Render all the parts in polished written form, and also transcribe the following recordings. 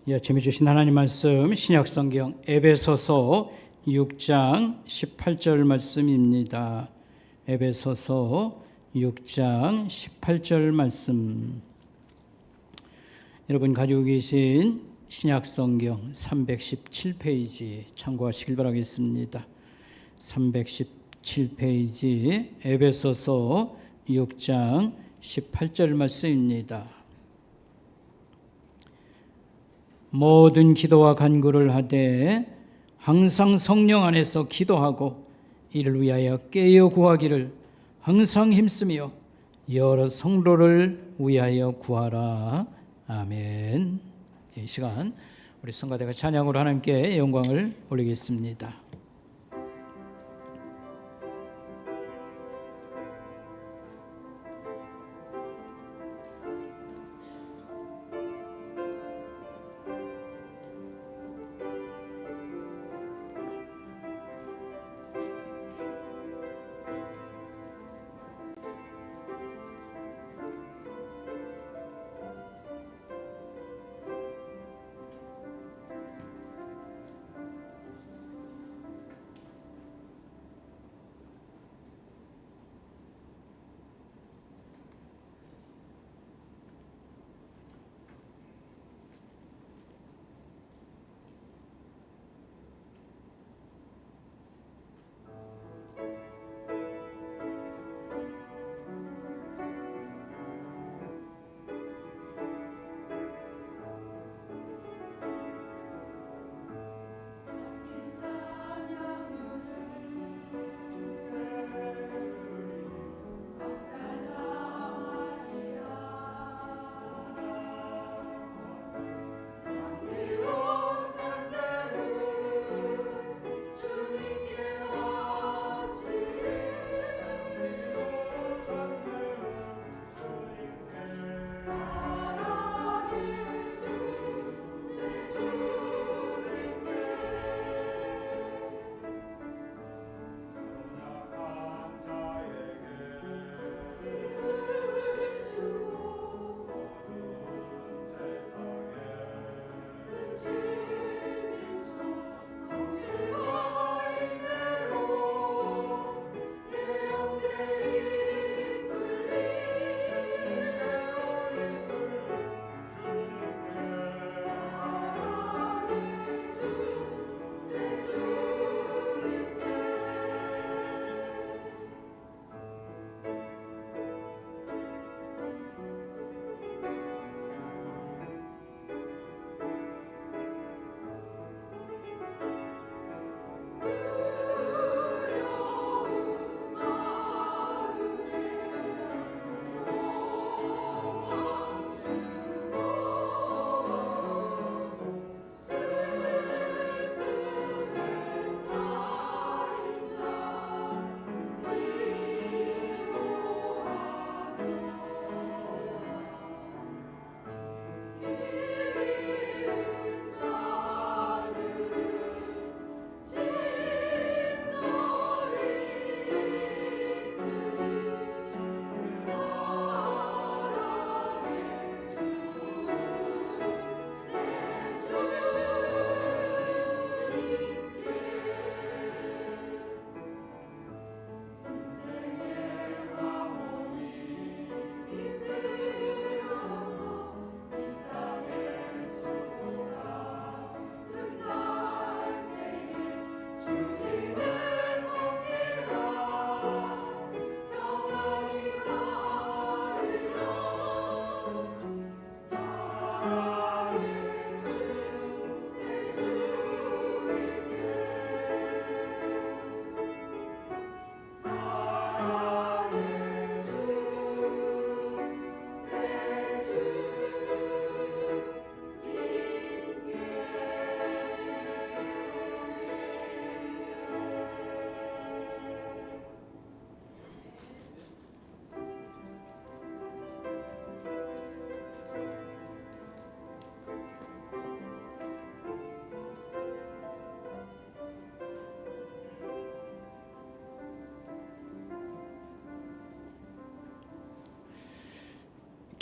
이 아침에 주신 하나님 말씀 신약성경 에베소서 6장 18절 말씀입니다. 에베소서 6장 18절 말씀. 여러분 가지고 계신 신약성경 317페이지 참고하시길 바라겠습니다. 317페이지 에베소서 6장 18절 말씀입니다. 모든 기도와 간구를 하되 항상 성령 안에서 기도하고 이를 위하여 깨어 구하기를 항상 힘쓰며 여러 성도를 위하여 구하라. 아멘. 이 시간 우리 성가대가 찬양으로 하나님께 영광을 올리겠습니다.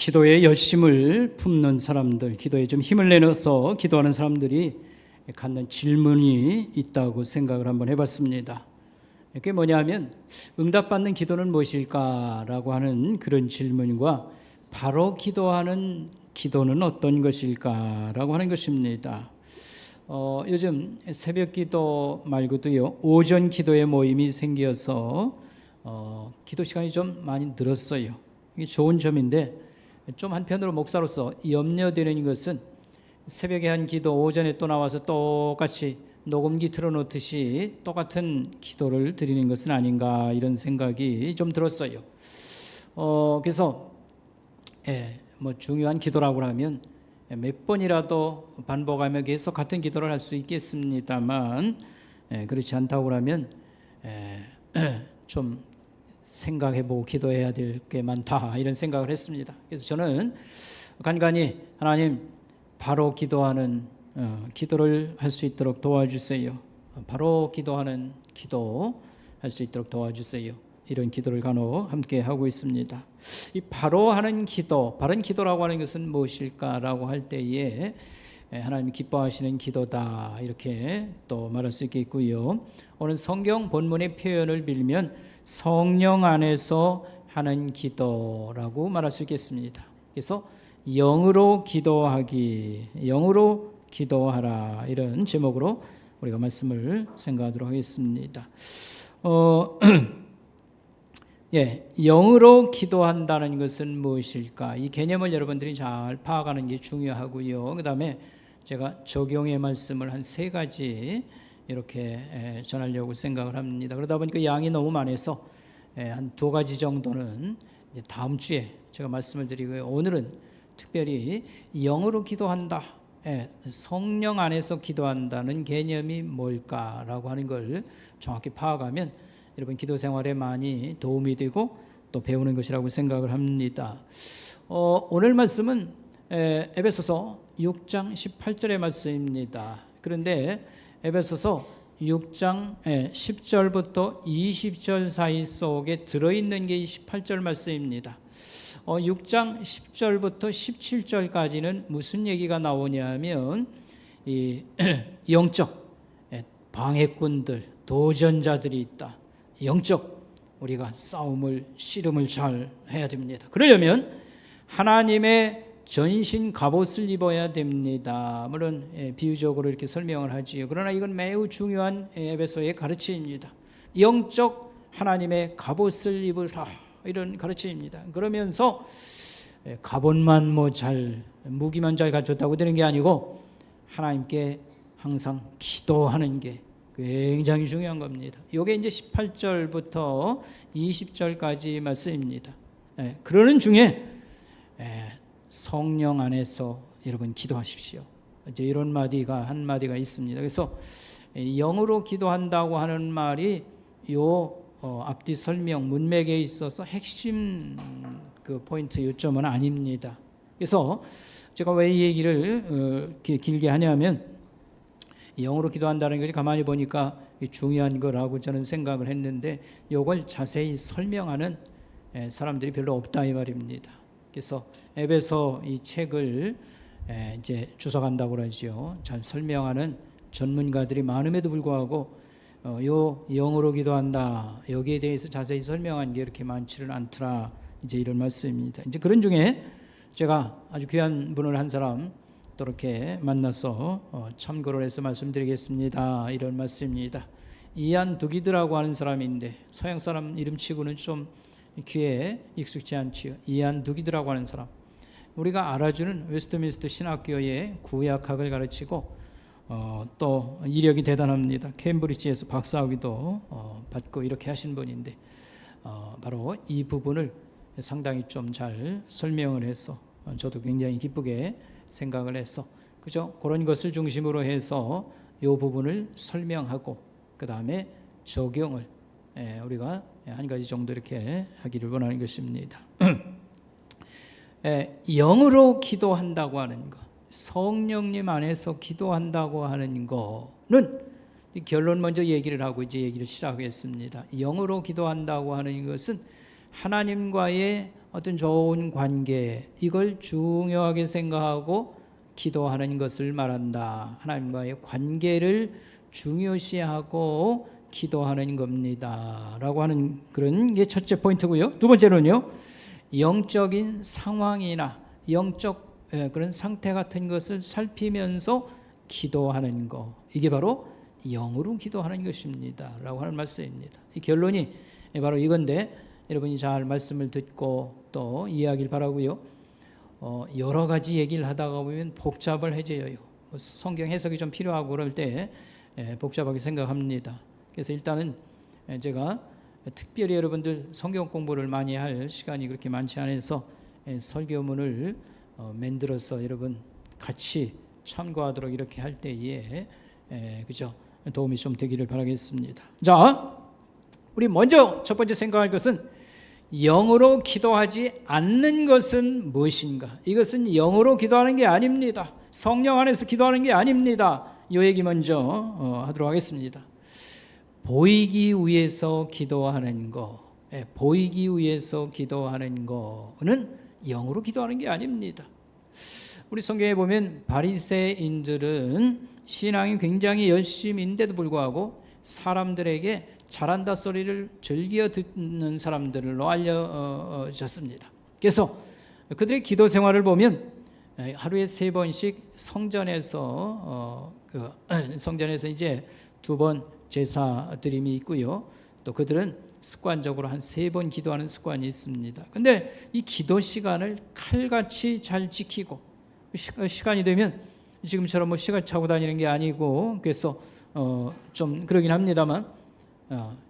기도에 열심을 품는 사람들, 기도에 좀 힘을 내서 기도하는 사람들이 갖는 질문이 있다고 생각을 한번 해봤습니다. 그게 뭐냐면 응답받는 기도는 무엇일까라고 하는 그런 질문과 바로 기도하는 기도는 어떤 것일까라고 하는 것입니다. 요즘 새벽 기도 말고도요, 오전 기도의 모임이 생겨서 기도 시간이 좀 많이 늘었어요. 이게 좋은 점인데 좀 한편으로 목사로서 염려되는 것은 새벽에 한 기도 오전에 또 나와서 똑같이 녹음기 틀어놓듯이 똑같은 기도를 드리는 것은 아닌가 이런 생각이 좀 들었어요. 그래서 뭐 중요한 기도라고 하면 몇 번이라도 반복하며 계속 같은 기도를 할 수 있겠습니다만 그렇지 않다고 하면 좀 생각해보고 기도해야 될 게 많다 이런 생각을 했습니다. 그래서 저는 간간히 하나님 바로 기도하는 기도를 할 수 있도록 도와주세요. 바로 기도하는 기도 할 수 있도록 도와주세요. 이런 기도를 간혹 함께 하고 있습니다. 이 바로 하는 기도, 바른 기도라고 하는 것은 무엇일까라고 할 때에 하나님이 기뻐하시는 기도다 이렇게 또 말할 수 있겠고요. 오늘 성경 본문의 표현을 빌면 성령 안에서 하는 기도라고 말할 수 있겠습니다. 그래서 영으로 기도하기, 영으로 기도하라 이런 제목으로 우리가 말씀을 생각하도록 하겠습니다. 영으로 기도한다는 것은 무엇일까? 이 개념을 여러분들이 잘 파악하는 게 중요하고요. 그 다음에 제가 적용의 말씀을 한 3가지 이렇게 전하려고 생각을 합니다. 그러다 보니까 양이 너무 많아서 한 2가지 정도는 이제 다음 주에 제가 말씀을 드리고요. 오늘은 특별히 영으로 기도한다, 성령 안에서 기도한다는 개념이 뭘까라고 하는 걸 정확히 파악하면 여러분 기도 생활에 많이 도움이 되고 또 배우는 것이라고 생각을 합니다. 오늘 말씀은 에베소서 6장 18절의 말씀입니다. 그런데 에베소서 6장 10절부터 20절 사이 속에 들어있는 게 이 18절 말씀입니다. 6장 10절부터 17절까지는 무슨 얘기가 나오냐면 이 영적 방해꾼들, 도전자들이 있다. 영적 우리가 싸움을 씨름을 잘 해야 됩니다. 그러려면 하나님의 전신 갑옷을 입어야 됩니다. 물론 비유적으로 이렇게 설명을 하지요. 그러나 이건 매우 중요한 에베소의 가르침입니다. 영적 하나님의 갑옷을 입으라 이런 가르침입니다. 그러면서 갑옷만 무기만 잘 갖췄다고 되는 게 아니고 하나님께 항상 기도하는 게 굉장히 중요한 겁니다. 이게 이제 18절부터 20절까지 말씀입니다. 그러는 중에 성령 안에서 여러분 기도하십시오. 이제 이런 한마디가 있습니다. 그래서 영으로 기도한다고 하는 말이 앞뒤 설명 문맥에 있어서 핵심 그 포인트 요점은 아닙니다. 그래서 제가 왜 이 얘기를 길게 하냐면 영으로 기도한다는 것이 가만히 보니까 중요한 거라고 저는 생각을 했는데 이걸 자세히 설명하는 사람들이 별로 없다 이 말입니다. 그래서 에베소 이 책을 이제 주석한다고 그러죠. 잘 설명하는 전문가들이 많음에도 불구하고 요 영으로 기도한다 여기에 대해서 자세히 설명한 게 이렇게 많지는 않더라. 이제 이런 말씀입니다. 이제 그런 중에 제가 아주 귀한 분을 한 사람 또 이렇게 만나서 참고를 해서 말씀드리겠습니다. 이런 말씀입니다. 이안 두기드라고 하는 사람인데 서양 사람 이름치고는 좀 귀에 익숙지 않지요. 이안 두기드라고 하는 사람, 우리가 알아주는 웨스트민스터 신학교의 구약학을 가르치고 또 이력이 대단합니다. 케임브리지에서 박사학위도 받고 이렇게 하신 분인데 바로 이 부분을 상당히 좀 잘 설명을 해서 저도 굉장히 기쁘게 생각을 해서 그죠? 그런 것을 중심으로 해서 이 부분을 설명하고 그 다음에 적용을 우리가 한 가지 정도 이렇게 하기를 원하는 것입니다. 영으로 기도한다고 하는 것, 성령님 안에서 기도한다고 하는 거는 결론 먼저 얘기를 하고 이제 얘기를 시작하겠습니다. 영으로 기도한다고 하는 것은 하나님과의 어떤 좋은 관계, 이걸 중요하게 생각하고 기도하는 것을 말한다. 하나님과의 관계를 중요시하고 기도하는 겁니다 라고 하는 그런 게 첫째 포인트고요. 두 번째로는요, 영적인 상황이나 영적 그런 상태 같은 것을 살피면서 기도하는 거, 이게 바로 영으로 기도하는 것입니다 라고 하는 말씀입니다. 이 결론이 바로 이건데 여러분이 잘 말씀을 듣고 또 이해하길 바라고요. 여러 가지 얘기를 하다가 보면 복잡해져요. 성경 해석이 좀 필요하고 그럴 때 복잡하게 생각합니다. 그래서 일단은 제가 특별히 여러분들 성경 공부를 많이 할 시간이 그렇게 많지 않아서 설교문을 만들어서 여러분 같이 참고하도록 이렇게 할 때에 그죠? 도움이 좀 되기를 바라겠습니다. 자, 우리 먼저 첫 번째 생각할 것은 영으로 기도하지 않는 것은 무엇인가? 이것은 영으로 기도하는 게 아닙니다. 성령 안에서 기도하는 게 아닙니다. 이 얘기 먼저 하도록 하겠습니다. 보이기 위해서 기도하는 거, 보이기 위해서 기도하는 거는 영으로 기도하는 게 아닙니다. 우리 성경에 보면 바리새인들은 신앙이 굉장히 열심인데도 불구하고 사람들에게 잘한다 소리를 즐겨 듣는 사람들로 알려졌습니다. 그래서 그들의 기도 생활을 보면 하루에 3번씩 성전에서 이제 2번 제사 드림이 있고요. 또 그들은 습관적으로 한 3번 기도하는 습관이 있습니다. 근데 이 기도 시간을 칼같이 잘 지키고 시간이 되면 지금처럼 뭐 시간 차고 다니는 게 아니고 그래서 좀 그러긴 합니다만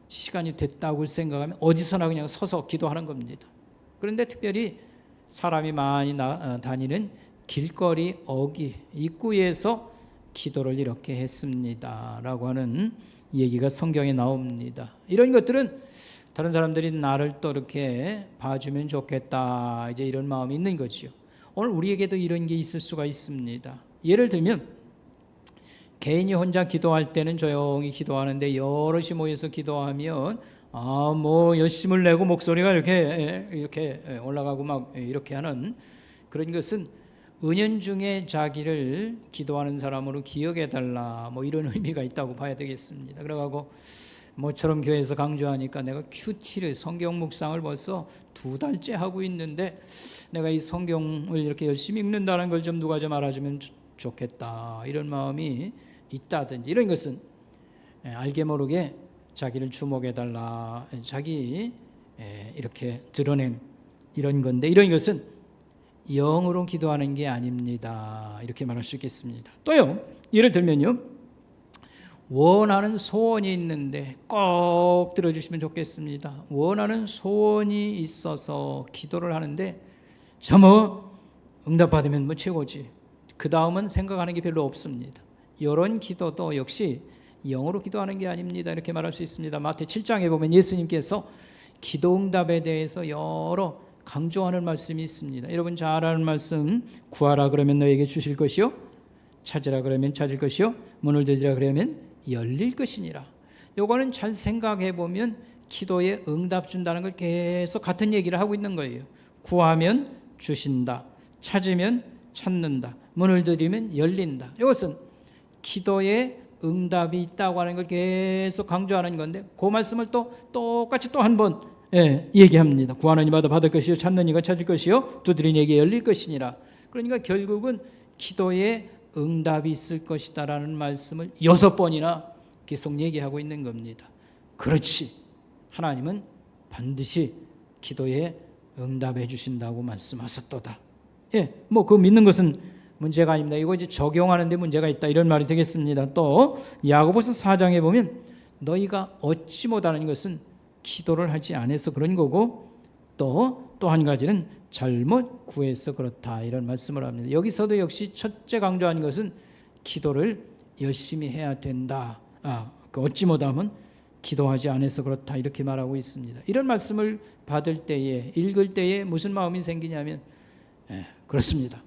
시간이 됐다고 생각하면 어디서나 그냥 서서 기도하는 겁니다. 그런데 특별히 사람이 많이 다니는 길거리 어귀 입구에서 기도를 이렇게 했습니다 라고 하는 얘기가 성경에 나옵니다. 이런 것들은 다른 사람들이 나를 또 이렇게 봐주면 좋겠다 이제 이런 마음이 있는 거지요. 오늘 우리에게도 이런 게 있을 수가 있습니다. 예를 들면 개인이 혼자 기도할 때는 조용히 기도하는데 여럿이 모여서 기도하면 뭐 열심을 내고 목소리가 이렇게 올라가고 막 이렇게 하는 그런 것은 은연중에 자기를 기도하는 사람으로 기억해달라 뭐 이런 의미가 있다고 봐야 되겠습니다. 그래가지고 모처럼 교회에서 강조하니까 내가 큐티를 성경 묵상을 벌써 2달째 하고 있는데 내가 이 성경을 이렇게 열심히 읽는다는 걸 좀 누가 좀 알아주면 좋겠다 이런 마음이 있다든지 이런 것은 알게 모르게 자기를 주목해달라 자기 이렇게 드러낸 이런 건데 이런 것은 영으로 기도하는 게 아닙니다 이렇게 말할 수 있겠습니다. 또요 예를 들면요 원하는 소원이 있는데 꼭 들어주시면 좋겠습니다. 원하는 소원이 있어서 기도를 하는데 저 뭐 응답받으면 뭐 최고지 그 다음은 생각하는 게 별로 없습니다. 이런 기도도 역시 영으로 기도하는 게 아닙니다 이렇게 말할 수 있습니다. 마태 7장에 보면 예수님께서 기도 응답에 대해서 여러 강조하는 말씀이 있습니다. 여러분 잘 아는 말씀 구하라 그러면 너에게 주실 것이요 찾으라 그러면 찾을 것이요 문을 두드리라 그러면 열릴 것이니라. 요거는 잘 생각해 보면 기도에 응답 준다는 걸 계속 같은 얘기를 하고 있는 거예요. 구하면 주신다 찾으면 찾는다 문을 두드리면 열린다. 이것은 기도에 응답이 있다고 하는 걸 계속 강조하는 건데 그 말씀을 또 똑같이 또 한 번 얘기합니다. 구하는 이마다 받을 것이요 찾는 이가 찾을 것이요 두드리는 이에게 열릴 것이니라. 그러니까 결국은 기도에 응답이 있을 것이다라는 말씀을 6번이나 계속 얘기하고 있는 겁니다. 그렇지 하나님은 반드시 기도에 응답해 주신다고 말씀하셨도다. 뭐 그 믿는 것은 문제가 아닙니다. 이거 이제 적용하는데 문제가 있다 이런 말이 되겠습니다. 또 야고보서 4장에 보면 너희가 얻지 못하는 것은 기도를 하지 않아서 그런 거고 또 한 가지는 잘못 구해서 그렇다 이런 말씀을 합니다. 여기서도 역시 첫째 강조한 것은 기도를 열심히 해야 된다. 얻지 못하면 기도하지 않아서 그렇다 이렇게 말하고 있습니다. 이런 말씀을 받을 때에 읽을 때에 무슨 마음이 생기냐면 그렇습니다.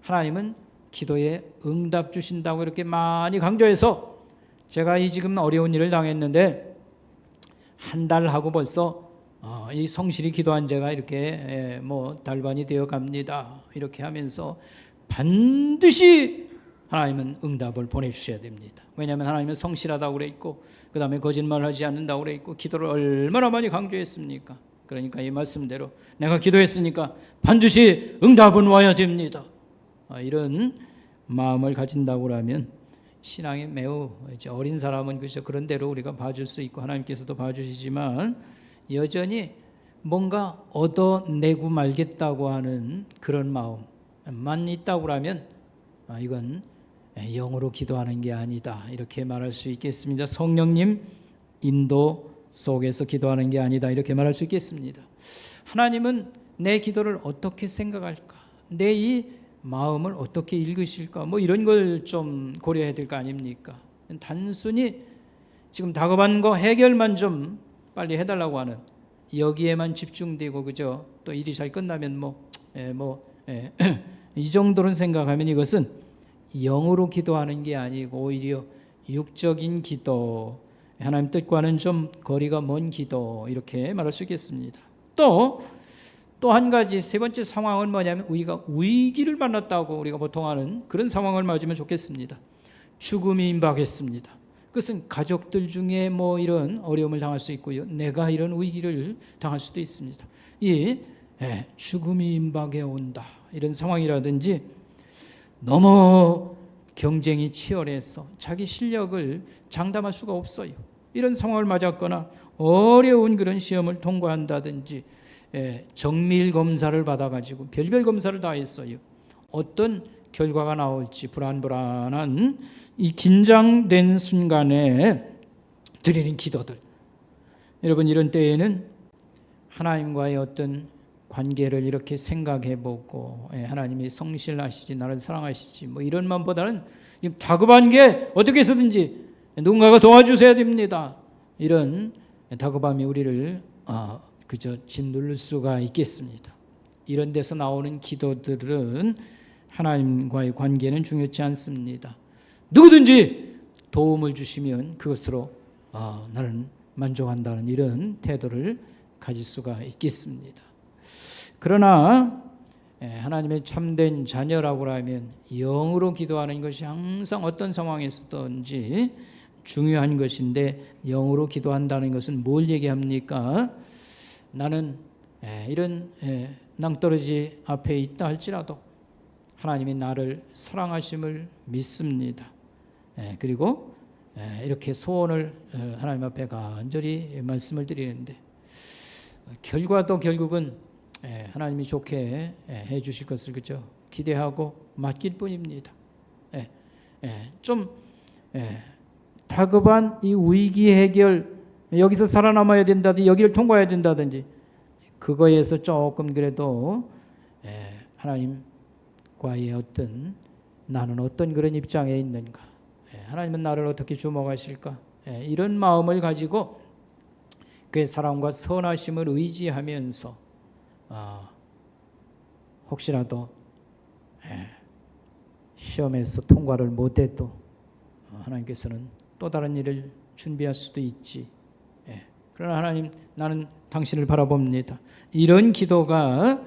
하나님은 기도에 응답 주신다고 이렇게 많이 강조해서 제가 이 지금 어려운 일을 당했는데 한 달 하고 벌써 이 성실히 기도한 제가 이렇게 뭐 달반이 되어 갑니다. 이렇게 하면서 반드시 하나님은 응답을 보내주셔야 됩니다. 왜냐하면 하나님은 성실하다고 그래 있고 그 다음에 거짓말하지 않는다고 그래 있고 기도를 얼마나 많이 강조했습니까? 그러니까 이 말씀대로 내가 기도했으니까 반드시 응답은 와야 됩니다. 이런 마음을 가진다고 하면 신앙이 매우 이제 어린 사람은 그저 그런 대로 우리가 봐줄 수 있고 하나님께서도 봐주시지만 여전히 뭔가 얻어내고 말겠다고 하는 그런 마음만 있다고 하면 이건 영으로 기도하는 게 아니다 이렇게 말할 수 있겠습니다. 성령님 인도 속에서 기도하는 게 아니다 이렇게 말할 수 있겠습니다. 하나님은 내 기도를 어떻게 생각할까? 내 이 마음을 어떻게 읽으실까? 뭐 이런 걸 좀 고려해야 될 거 아닙니까? 단순히 지금 다급한 거 해결만 좀 빨리 해달라고 하는 여기에만 집중되고 그죠? 또 일이 잘 끝나면 이 정도로 생각하면 이것은 영으로 기도하는 게 아니고 오히려 육적인 기도, 하나님 뜻과는 좀 거리가 먼 기도 이렇게 말할 수 있겠습니다. 또 한 가지 세 번째 상황은 뭐냐면 우리가 위기를 만났다고 우리가 보통 하는 그런 상황을 맞으면 좋겠습니다. 죽음이 임박했습니다. 그것은 가족들 중에 뭐 이런 어려움을 당할 수 있고요. 내가 이런 위기를 당할 수도 있습니다. 이 죽음이 임박해 온다 이런 상황이라든지 너무 경쟁이 치열해서 자기 실력을 장담할 수가 없어요. 이런 상황을 맞았거나 어려운 그런 시험을 통과한다든지 정밀 검사를 받아가지고 별별 검사를 다 했어요. 어떤 결과가 나올지 불안한 이 긴장된 순간에 드리는 기도들. 여러분 이런 때에는 하나님과의 어떤 관계를 이렇게 생각해보고 하나님이 성실하시지 나를 사랑하시지 뭐 이런 마음보다는 다급한 게 어떻게 해서든지 누군가가 도와주셔야 됩니다. 이런 다급함이 우리를 그저 짓누를 수가 있겠습니다. 이런 데서 나오는 기도들은 하나님과의 관계는 중요치 않습니다. 누구든지 도움을 주시면 그것으로 나는 만족한다는 이런 태도를 가질 수가 있겠습니다. 그러나 하나님의 참된 자녀라고 하면 영으로 기도하는 것이 항상 어떤 상황에서든지 중요한 것인데 영으로 기도한다는 것은 뭘 얘기합니까? 나는 이런 낭떠러지 앞에 있다 할지라도 하나님이 나를 사랑하심을 믿습니다. 그리고 이렇게 소원을 하나님 앞에 간절히 말씀을 드리는데 결과도 결국은 하나님이 좋게 해 주실 것을 그죠 기대하고 맡길 뿐입니다. 좀 다급한 이 위기 해결 여기서 살아남아야 된다든지 여기를 통과해야 된다든지 그거에서 조금 그래도 하나님과의 어떤 나는 어떤 그런 입장에 있는가 하나님은 나를 어떻게 주목하실까 이런 마음을 가지고 그의 사랑과 선하심을 의지하면서 혹시라도 시험에서 통과를 못해도 하나님께서는 또 다른 일을 준비할 수도 있지. 그러나 하나님 나는 당신을 바라봅니다. 이런 기도가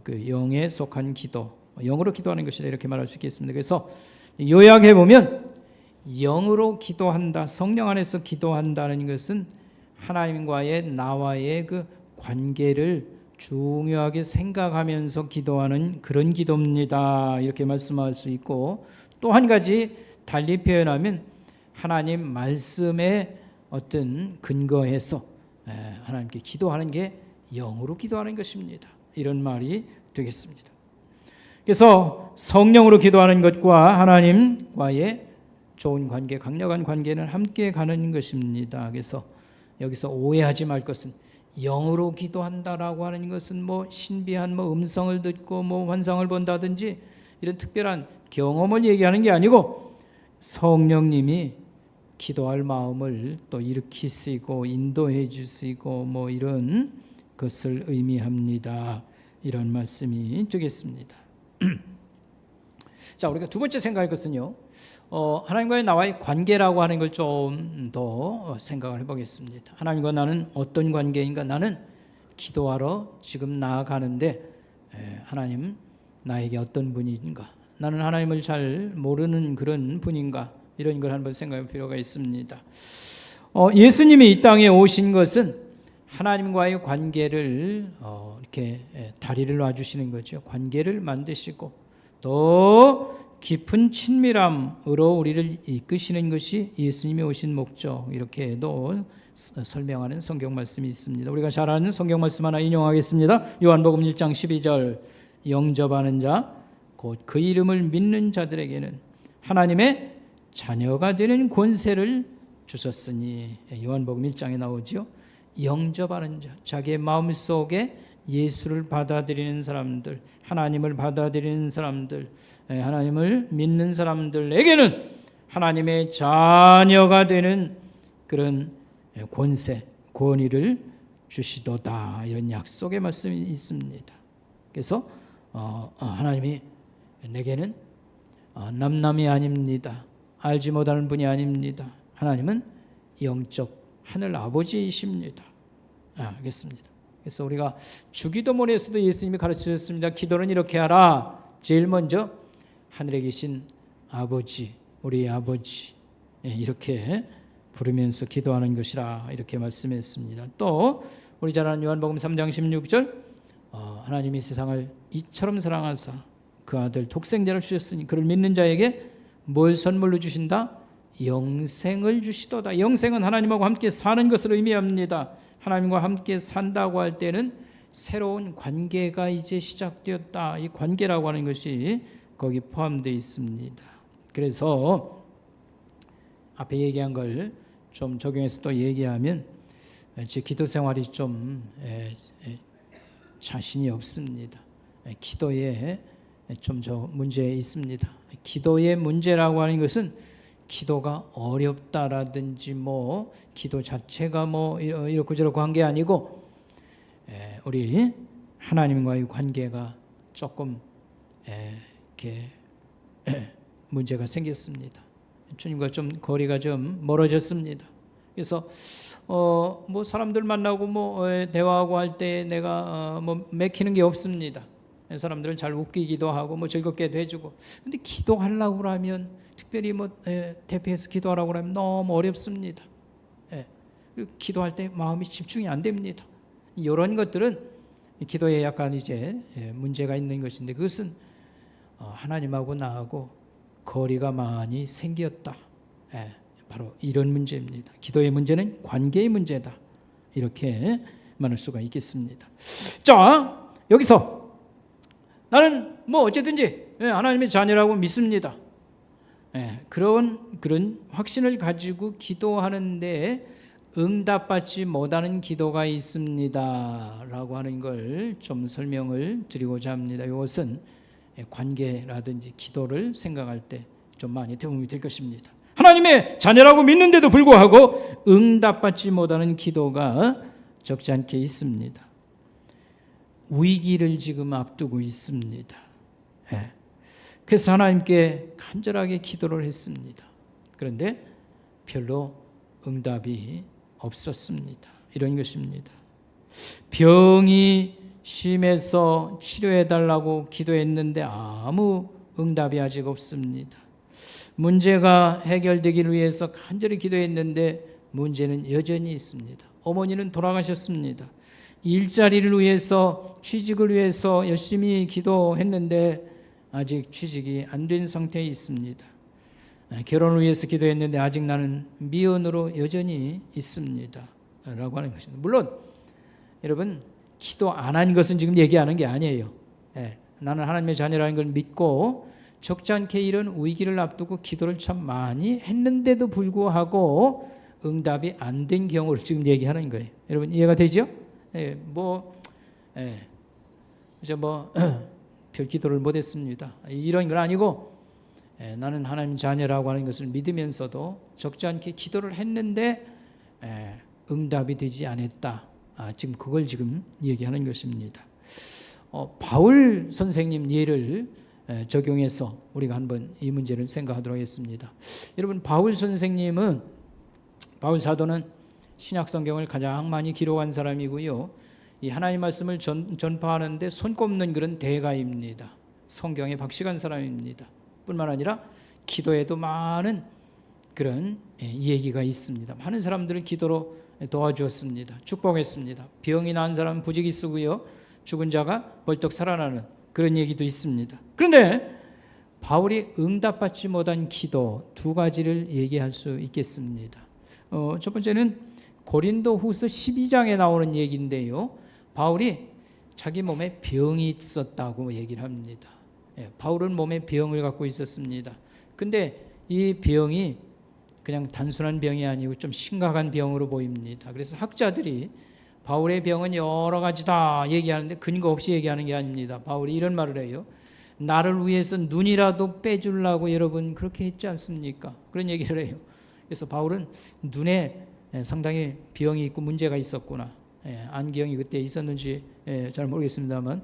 그 영에 속한 기도, 영으로 기도하는 것이다 이렇게 말할 수 있겠습니다. 그래서 요약해 보면 영으로 기도한다, 성령 안에서 기도한다는 것은 하나님과의 나와의 그 관계를 중요하게 생각하면서 기도하는 그런 기도입니다. 이렇게 말씀할 수 있고 또 한 가지 달리 표현하면 하나님 말씀에 어떤 근거해서 하나님께 기도하는 게 영으로 기도하는 것입니다. 이런 말이 되겠습니다. 그래서 성령으로 기도하는 것과 하나님과의 좋은 관계, 강력한 관계는 함께 가는 것입니다. 그래서 여기서 오해하지 말 것은 영으로 기도한다라고 하는 것은 뭐 신비한 뭐 음성을 듣고 뭐 환상을 본다든지 이런 특별한 경험을 얘기하는 게 아니고 성령님이 기도할 마음을 또 일으키시고 인도해 주시고 뭐 이런 것을 의미합니다. 이런 말씀이 되겠습니다. 자, 우리가 두 번째 생각할 것은요. 하나님과의 나와의 관계라고 하는 걸 좀 더 생각을 해보겠습니다. 하나님과 나는 어떤 관계인가? 나는 기도하러 지금 나아가는데 하나님 나에게 어떤 분인가? 나는 하나님을 잘 모르는 그런 분인가? 이런 걸 한번 생각할 필요가 있습니다. 예수님이 이 땅에 오신 것은 하나님과의 관계를 이렇게 다리를 놔주시는 거죠. 관계를 만드시고 또 깊은 친밀함으로 우리를 이끄시는 것이 예수님이 오신 목적, 이렇게도 설명하는 성경 말씀이 있습니다. 우리가 잘 아는 성경 말씀 하나 인용하겠습니다. 요한복음 1장 12절, 영접하는 자 곧 그 이름을 믿는 자들에게는 하나님의 자녀가 되는 권세를 주셨으니, 요한복음 1장에 나오죠. 영접하는 자, 자기의 마음속에 예수를 받아들이는 사람들, 하나님을 받아들이는 사람들, 하나님을 믿는 사람들에게는 하나님의 자녀가 되는 그런 권세, 권위를 주시도다, 이런 약속의 말씀이 있습니다. 그래서 하나님이 내게는 남남이 아닙니다. 알지 못하는 분이 아닙니다. 하나님은 영적 하늘 아버지이십니다. 알겠습니다. 그래서 우리가 주기도문에서도 예수님이 가르치셨습니다. 기도는 이렇게 하라. 제일 먼저 하늘에 계신 아버지, 우리 아버지, 이렇게 부르면서 기도하는 것이라, 이렇게 말씀했습니다. 또 우리 잘 아는 요한복음 3장 16절, 하나님이 세상을 이처럼 사랑하사 그 아들 독생자를 주셨으니 그를 믿는 자에게 뭘 선물로 주신다? 영생을 주시도다. 영생은 하나님하고 함께 사는 것을 의미합니다. 하나님과 함께 산다고 할 때는 새로운 관계가 이제 시작되었다. 이 관계라고 하는 것이 거기 포함되어 있습니다. 그래서 앞에 얘기한 걸 좀 적용해서 또 얘기하면 제 기도 생활이 좀 자신이 없습니다. 기도에 좀 문제 있습니다. 기도의 문제라고 하는 것은 기도가 어렵다라든지 기도 자체가 이렇고 저렇고 한 게 아니고 우리 하나님과의 관계가 조금 이렇게 문제가 생겼습니다. 주님과 좀 거리가 좀 멀어졌습니다. 그래서 사람들 만나고 대화하고 할 때 내가 맥히는 게 없습니다. 사람들은 잘 웃기기도 하고 즐겁게도 해주고, 근데 기도하려고 그러면, 특별히 대표해서 기도하라고 그러면 너무 어렵습니다. 기도할 때 마음이 집중이 안 됩니다. 이런 것들은 기도에 약간 이제 문제가 있는 것인데, 그것은 하나님하고 나하고 거리가 많이 생겼다. 바로 이런 문제입니다. 기도의 문제는 관계의 문제다. 이렇게 말할 수가 있겠습니다. 자, 여기서 나는 어쨌든지 하나님의 자녀라고 믿습니다. 그런 확신을 가지고 기도하는데 응답받지 못하는 기도가 있습니다 라고 하는 걸 좀 설명을 드리고자 합니다. 이것은 관계라든지 기도를 생각할 때 좀 많이 도움이 될 것입니다. 하나님의 자녀라고 믿는데도 불구하고 응답받지 못하는 기도가 적지 않게 있습니다. 위기를 지금 앞두고 있습니다. 그래서 하나님께 간절하게 기도를 했습니다. 그런데 별로 응답이 없었습니다. 이런 것입니다. 병이 심해서 치료해달라고 기도했는데 아무 응답이 아직 없습니다. 문제가 해결되기를 위해서 간절히 기도했는데 문제는 여전히 있습니다. 어머니는 돌아가셨습니다. 일자리를 위해서, 취직을 위해서 열심히 기도했는데 아직 취직이 안 된 상태에 있습니다. 결혼을 위해서 기도했는데 아직 나는 미혼으로 여전히 있습니다 라고 하는 것입니다. 물론 여러분, 기도 안 한 것은 지금 얘기하는 게 아니에요. 나는 하나님의 자녀라는 걸 믿고 적지 않게 이런 위기를 앞두고 기도를 참 많이 했는데도 불구하고 응답이 안 된 경우를 지금 얘기하는 거예요. 여러분 이해가 되죠? 별 기도를 못했습니다. 이런 건 아니고 나는 하나님 자녀라고 하는 것을 믿으면서도 적지 않게 기도를 했는데 응답이 되지 않았다. 지금 그걸 지금 얘기하는 것입니다. 바울 선생님 예를 적용해서 우리가 한번 이 문제를 생각하도록 하겠습니다. 여러분, 바울 선생님은, 바울 사도는 신약 성경을 가장 많이 기록한 사람이고요. 이 하나님 말씀을 전파하는데 손꼽는 그런 대가입니다. 성경에 박식한 사람입니다. 뿐만 아니라 기도에도 많은 그런 얘기가 있습니다. 많은 사람들을 기도로 도와주었습니다. 축복했습니다. 병이 난 사람은 부지기 쓰고요, 죽은 자가 벌떡 살아나는 그런 얘기도 있습니다. 그런데 바울이 응답받지 못한 기도 두 가지를 얘기할 수 있겠습니다. 첫 번째는 고린도후서 12장에 나오는 얘기인데요, 바울이 자기 몸에 병이 있었다고 얘기를 합니다. 바울은 몸에 병을 갖고 있었습니다. 근데 이 병이 그냥 단순한 병이 아니고 좀 심각한 병으로 보입니다. 그래서 학자들이 바울의 병은 여러 가지다 얘기하는데 근거 없이 얘기하는 게 아닙니다. 바울이 이런 말을 해요. 나를 위해서 눈이라도 빼주려고 여러분 그렇게 했지 않습니까? 그런 얘기를 해요. 그래서 바울은 눈에 상당히 병이 있고 문제가 있었구나. 안경이 그때 있었는지 잘 모르겠습니다만,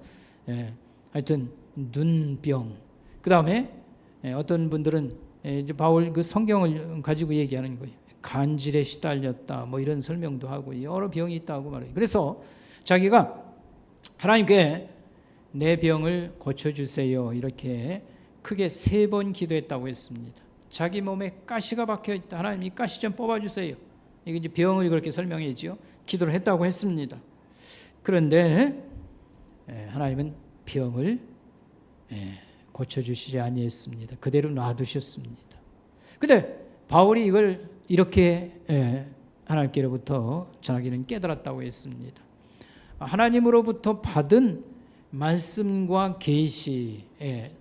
하여튼 눈병. 그 다음에 어떤 분들은 이제 바울 그 성경을 가지고 얘기하는 거예요. 간질에 시달렸다, 뭐 이런 설명도 하고 여러 병이 있다고 말해요. 그래서 자기가 하나님께 내 병을 고쳐주세요 이렇게 크게 3번 기도했다고 했습니다. 자기 몸에 가시가 박혀있다, 하나님 이 가시 좀 뽑아주세요. 이게 이제 병을 그렇게 설명했죠. 기도를 했다고 했습니다. 그런데 하나님은 병을 고쳐주시지 아니했습니다. 그대로 놔두셨습니다. 근데 바울이 이걸 이렇게 하나님께로부터 자기는 깨달았다고 했습니다. 하나님으로부터 받은 말씀과 계시,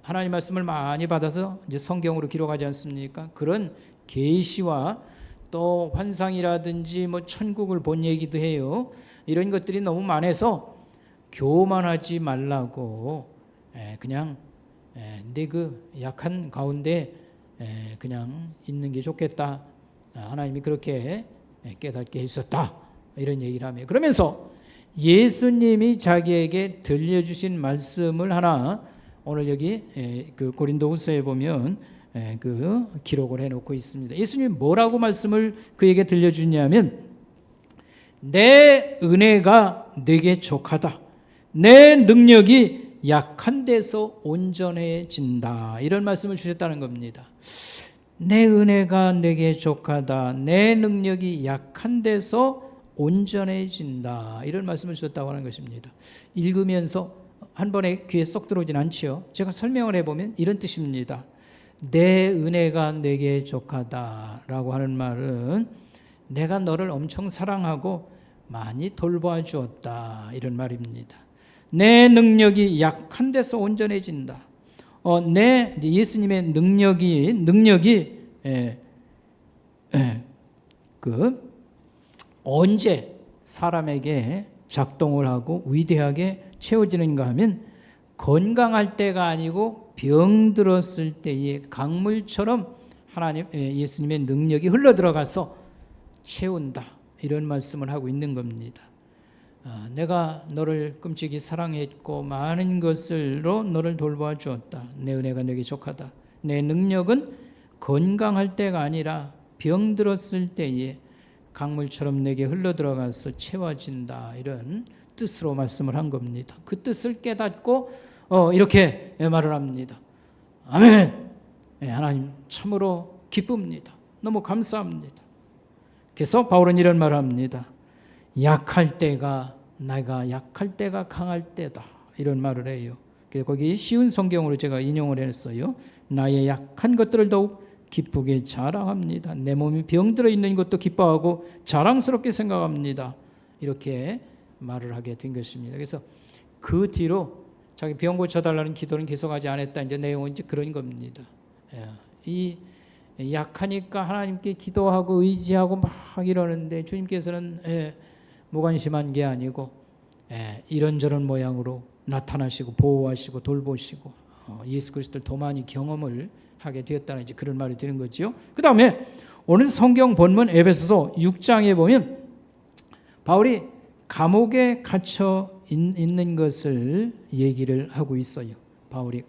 하나님 말씀을 많이 받아서 이제 성경으로 기록하지 않습니까? 그런 계시와 또 환상이라든지 뭐 천국을 본 얘기도 해요. 이런 것들이 너무 많아서 교만하지 말라고 그냥 내 그 약한 가운데 그냥 있는 게 좋겠다. 하나님이 그렇게 깨닫게 했었다. 이런 얘기를 하며, 그러면서 예수님이 자기에게 들려주신 말씀을 하나 오늘 여기 그 고린도후서에 보면 그 기록을 해놓고 있습니다. 예수님이 뭐라고 말씀을 그에게 들려주냐면, 내 은혜가 내게 족하다, 내 능력이 약한 데서 온전해진다, 이런 말씀을 주셨다는 겁니다. 내 은혜가 내게 족하다, 내 능력이 약한 데서 온전해진다, 이런 말씀을 주셨다고 하는 것입니다. 읽으면서 한 번에 귀에 쏙 들어오진 않지요. 제가 설명을 해보면 이런 뜻입니다. 내 은혜가 내게 족하다라고 하는 말은 내가 너를 엄청 사랑하고 많이 돌봐 주었다, 이런 말입니다. 내 능력이 약한 데서 온전해진다. 내 예수님의 능력이 그 언제 사람에게 작동을 하고 위대하게 채워지는가 하면, 건강할 때가 아니고 병들었을 때에 강물처럼 하나님 예수님의 능력이 흘러들어가서 채운다, 이런 말씀을 하고 있는 겁니다. 내가 너를 끔찍이 사랑했고 많은 것으로 너를 돌보아 주었다. 내 은혜가 내게 족하다. 내 능력은 건강할 때가 아니라 병들었을 때에 강물처럼 내게 흘러들어가서 채워진다, 이런 뜻으로 말씀을 한 겁니다. 그 뜻을 깨닫고 이렇게 말을 합니다. 아멘. 하나님 참으로 기쁩니다. 너무 감사합니다. 그래서 바울은 이런 말을 합니다. 내가 약할 때가 강할 때다, 이런 말을 해요. 거기 쉬운 성경으로 제가 인용을 했어요. 나의 약한 것들을 더욱 기쁘게 자랑합니다. 내 몸이 병들어 있는 것도 기뻐하고 자랑스럽게 생각합니다. 이렇게 말을 하게 된 것입니다. 그래서 그 뒤로 자기 병 고쳐달라는 기도는 계속하지 않았다. 이제 내용은 이제 그런 겁니다. 이 약하니까 하나님께 기도하고 의지하고 막 이러는데 주님께서는 무관심한 게 아니고 이런저런 모양으로 나타나시고 보호하시고 돌보시고 예수 그리스도를 더 많이 경험을 하게 되었다는 이제 그런 말이 되는 거죠. 그 다음에 오늘 성경 본문 에베소서 6장에 보면 바울이 감옥에 갇혀 있는 것을 얘기를 하고 있어요. 바울이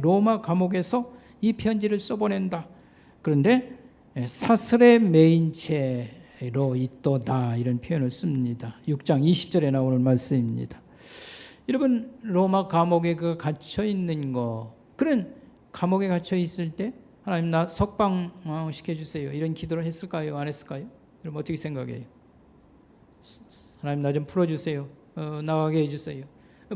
로마 감옥에서 이 편지를 써보낸다. 그런데 사슬에 매인 채 로 있도다 이런 표현을 씁니다. 6장 20절에 나오는 말씀입니다. 여러분 로마 감옥에 그 갇혀 있는 거, 그런 감옥에 갇혀 있을 때 하나님 나 석방 시켜주세요 이런 기도를 했을까요? 안 했을까요? 여러분 어떻게 생각해요? 하나님 나 좀 풀어주세요. 나가게 해주세요.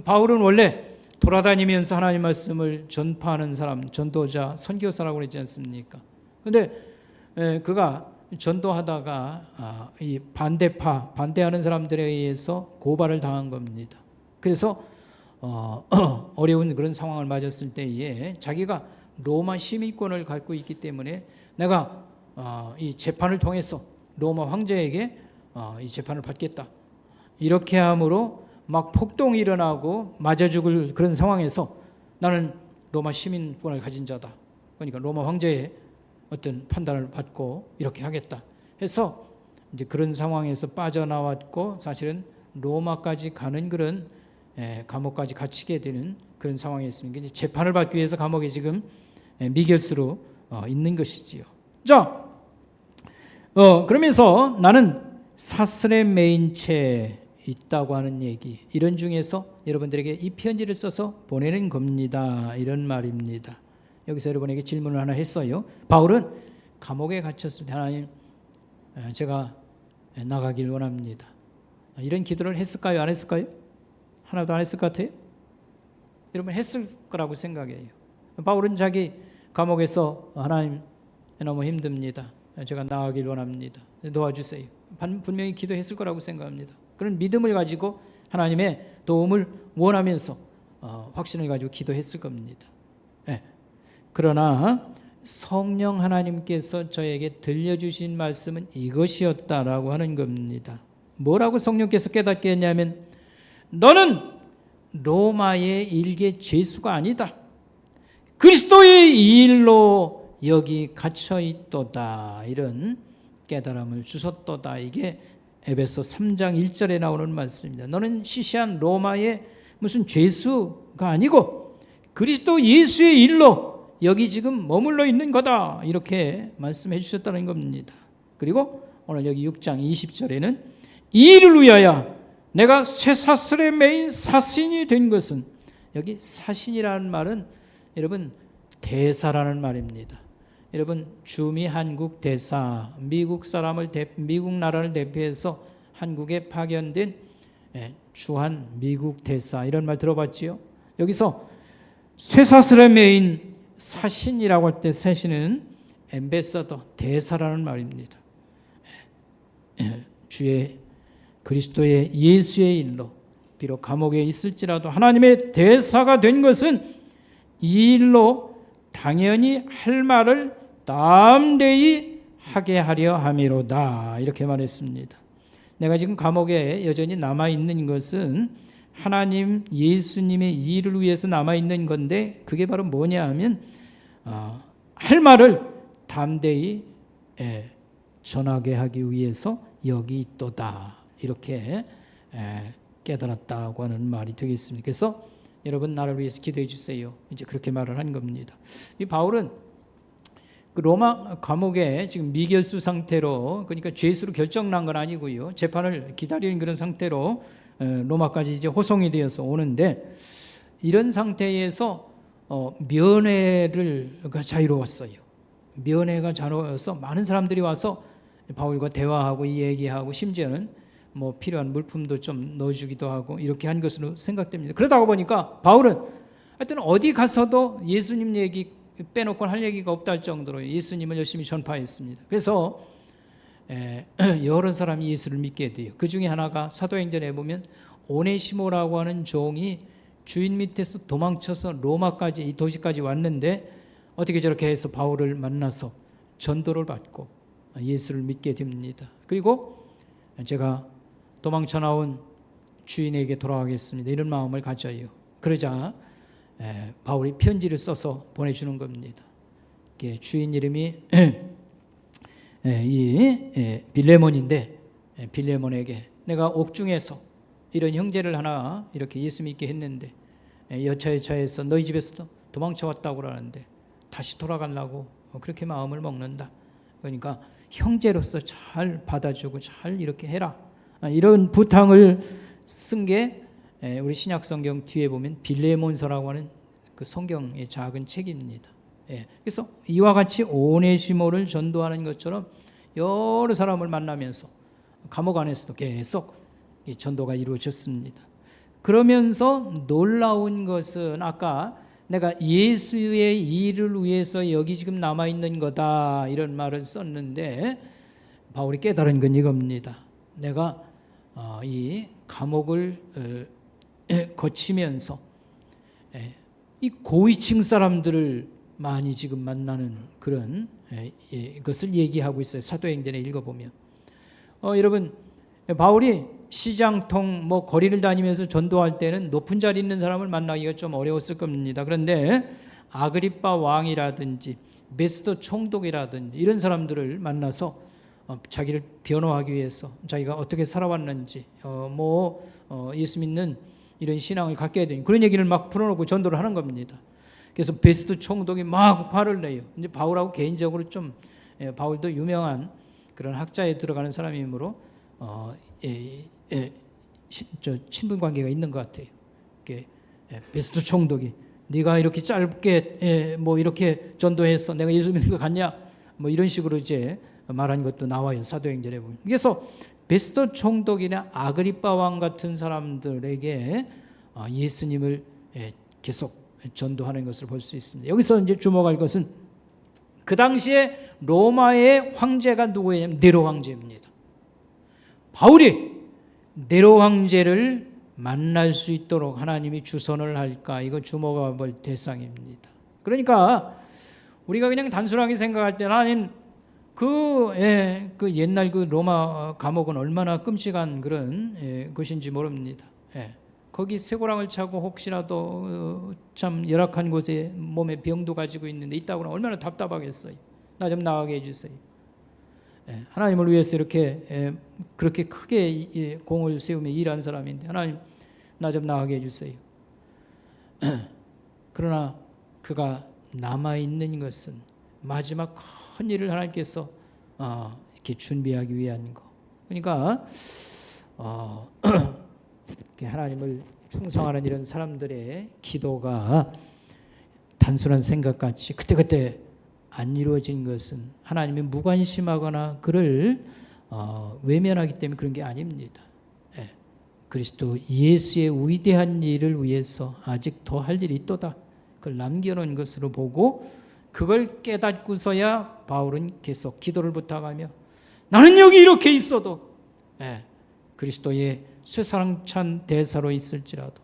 바울은 원래 돌아다니면서 하나님 말씀을 전파하는 사람, 전도자, 선교사라고 그랬지 않습니까? 그런데 그가 전도하다가 이 반대하는 사람들에 의해서 고발을 당한 겁니다. 그래서 어려운 그런 상황을 맞았을 때에 자기가 로마 시민권을 갖고 있기 때문에 내가 이 재판을 통해서 로마 황제에게 이 재판을 받겠다. 이렇게 함으로 막 폭동이 일어나고 맞아 죽을 그런 상황에서 나는 로마 시민권을 가진 자다. 그러니까 로마 황제의 어떤 판단을 받고 이렇게 하겠다 해서 이제 그런 상황에서 빠져나왔고 사실은 로마까지 가는 그런 감옥까지 갇히게 되는 그런 상황이었습니다. 이제 재판을 받기 위해서 감옥에 지금 미결수로 있는 것이지요. 자, 그러면서 나는 사슬에 매인 채 있다고 하는 얘기, 이런 중에서 여러분들에게 이 편지를 써서 보내는 겁니다. 이런 말입니다. 여기서 여러분에게 질문을 하나 했어요. 바울은 감옥에 갇혔을 때 하나님 제가 나가길 원합니다. 이런 기도를 했을까요? 안 했을까요? 하나도 안 했을 것 같아요? 여러분 했을 거라고 생각해요. 바울은 자기 감옥에서 하나님 너무 힘듭니다. 제가 나가길 원합니다. 도와주세요. 분명히 기도했을 거라고 생각합니다. 그런 믿음을 가지고 하나님의 도움을 원하면서 확신을 가지고 기도했을 겁니다. 그러나 성령 하나님께서 저에게 들려주신 말씀은 이것이었다라고 하는 겁니다. 뭐라고 성령께서 깨닫게 했냐면 너는 로마의 일개 죄수가 아니다. 그리스도의 이 일로 여기 갇혀 있도다. 이런 깨달음을 주셨도다. 이게 에베소 3장 1절에 나오는 말씀입니다. 너는 시시한 로마의 무슨 죄수가 아니고 그리스도 예수의 일로 여기 지금 머물러 있는 거다. 이렇게 말씀해 주셨다는 겁니다. 그리고 오늘 여기 6장 20절에는 이 일을 위하여 내가 쇠사슬에 매인 사신이 된 것은, 여기 사신이라는 말은 여러분 대사라는 말입니다. 여러분 주미 한국 대사, 미국 나라를 대표해서 한국에 파견된 주한 미국 대사, 이런 말 들어봤지요? 여기서 쇠사슬에 매인 사신이라고 할 때 사신은 엠베서더, 대사라는 말입니다. 주의 그리스도의 예수의 일로 비록 감옥에 있을지라도 하나님의 대사가 된 것은 이 일로 당연히 할 말을 담대히 하게 하려 함이로다. 이렇게 말했습니다. 내가 지금 감옥에 여전히 남아있는 것은 하나님 예수님의 일을 위해서 남아있는 건데 그게 바로 뭐냐 하면 할 말을 담대히 전하게 하기 위해서 여기 있도다. 이렇게 깨달았다고 하는 말이 되겠습니다. 그래서 여러분 나를 위해서 기도해 주세요. 이제 그렇게 말을 한 겁니다. 이 바울은 그 로마 감옥에 지금 미결수 상태로, 그러니까 죄수로 결정난 건 아니고요. 재판을 기다리는 그런 상태로 로마까지 이제 호송이 되어서 오는데, 이런 상태에서 면회가 자유로웠어요. 면회가 자유로워서 많은 사람들이 와서 바울과 대화하고 얘기하고 심지어는 뭐 필요한 물품도 좀 넣어주기도 하고 이렇게 한 것으로 생각됩니다. 그러다 보니까 바울은 하여튼 어디 가서도 예수님 얘기 빼놓고 할 얘기가 없다 할 정도로 예수님을 열심히 전파했습니다. 그래서 여러 사람이 예수를 믿게 돼요. 그 중에 하나가 사도행전에 보면 오네시모라고 하는 종이 주인 밑에서 도망쳐서 로마까지, 이 도시까지 왔는데 어떻게 저렇게 해서 바울을 만나서 전도를 받고 예수를 믿게 됩니다. 그리고 제가 도망쳐 나온 주인에게 돌아가겠습니다. 이런 마음을 가져요. 그러자 바울이 편지를 써서 보내주는 겁니다. 주인 이름이 빌레몬인데, 빌레몬에게 내가 옥중에서 이런 형제를 하나 이렇게 예수 믿게 했는데 여차에 처해서 너희 집에서 도망쳐 왔다고 그러는데 다시 돌아가려고 그렇게 마음을 먹는다. 그러니까 형제로서 잘 받아주고 잘 이렇게 해라. 이런 부탁을 쓴 게 우리 신약 성경 뒤에 보면 빌레몬서라고 하는 그 성경의 작은 책입니다. 그래서 이와 같이 오네시모를 전도하는 것처럼 여러 사람을 만나면서 감옥 안에서도 계속 이 전도가 이루어졌습니다. 그러면서 놀라운 것은 아까 내가 예수의 일을 위해서 여기 지금 남아있는 거다 이런 말을 썼는데 바울이 깨달은 건 이겁니다. 내가 이 감옥을 거치면서 이 고위층 사람들을 많이 지금 만나는 그런 것을 얘기하고 있어요. 사도행전에 읽어보면 여러분 바울이 시장통 뭐 거리를 다니면서 전도할 때는 높은 자리 있는 사람을 만나기가 좀 어려웠을 겁니다. 그런데 아그리빠 왕이라든지 베스도 총독이라든지 이런 사람들을 만나서 자기를 변호하기 위해서 자기가 어떻게 살아왔는지 예수 믿는 이런 신앙을 갖게 되니 그런 얘기를 막 풀어놓고 전도를 하는 겁니다. 그래서 베스도 총독이 막 화를 내요. 이제 바울하고 개인적으로 좀 바울도 유명한 그런 학자에 들어가는 사람이므로 친분 관계가 있는 것 같아요. 베스도 총독이 네가 이렇게 짧게 이렇게 전도해서 내가 예수 믿는 것 같냐? 이런 식으로 이제 말한 것도 나와요. 사도행전에 보면. 그래서 베스도 총독이나 아그리빠 왕 같은 사람들에게 예수님을 계속 전도하는 것을 볼 수 있습니다. 여기서 이제 주목할 것은 그 당시에 로마의 황제가 누구예요? 네로 황제입니다. 바울이 네로 황제를 만날 수 있도록 하나님이 주선을 할까? 이거 주목할 대상입니다. 그러니까 우리가 그냥 단순하게 생각할 때 하나님 그 옛날 그 로마 감옥은 얼마나 끔찍한 그런 것인지 모릅니다. 거기 쇠고랑을 차고 혹시라도 참 열악한 곳에 몸에 병도 가지고 있는데 있다고 하면 얼마나 답답하겠어요. 나 좀 나가게 해주세요. 하나님을 위해서 이렇게 그렇게 크게 공을 세우며 일한 사람인데 하나님 나 좀 나가게 해주세요. 그러나 그가 남아있는 것은 마지막 큰 일을 하나님께서 이렇게 준비하기 위한 거. 그러니까 하나님을 충성하는 이런 사람들의 기도가 단순한 생각같이 그때그때 안 이루어진 것은 하나님이 무관심하거나 그를 외면하기 때문에 그런 게 아닙니다. 그리스도 예수의 위대한 일을 위해서 아직 더 할 일이 있도다. 그걸 남겨놓은 것으로 보고 그걸 깨닫고서야 바울은 계속 기도를 부탁하며 나는 여기 이렇게 있어도 그리스도의 쇠사랑찬 대사로 있을지라도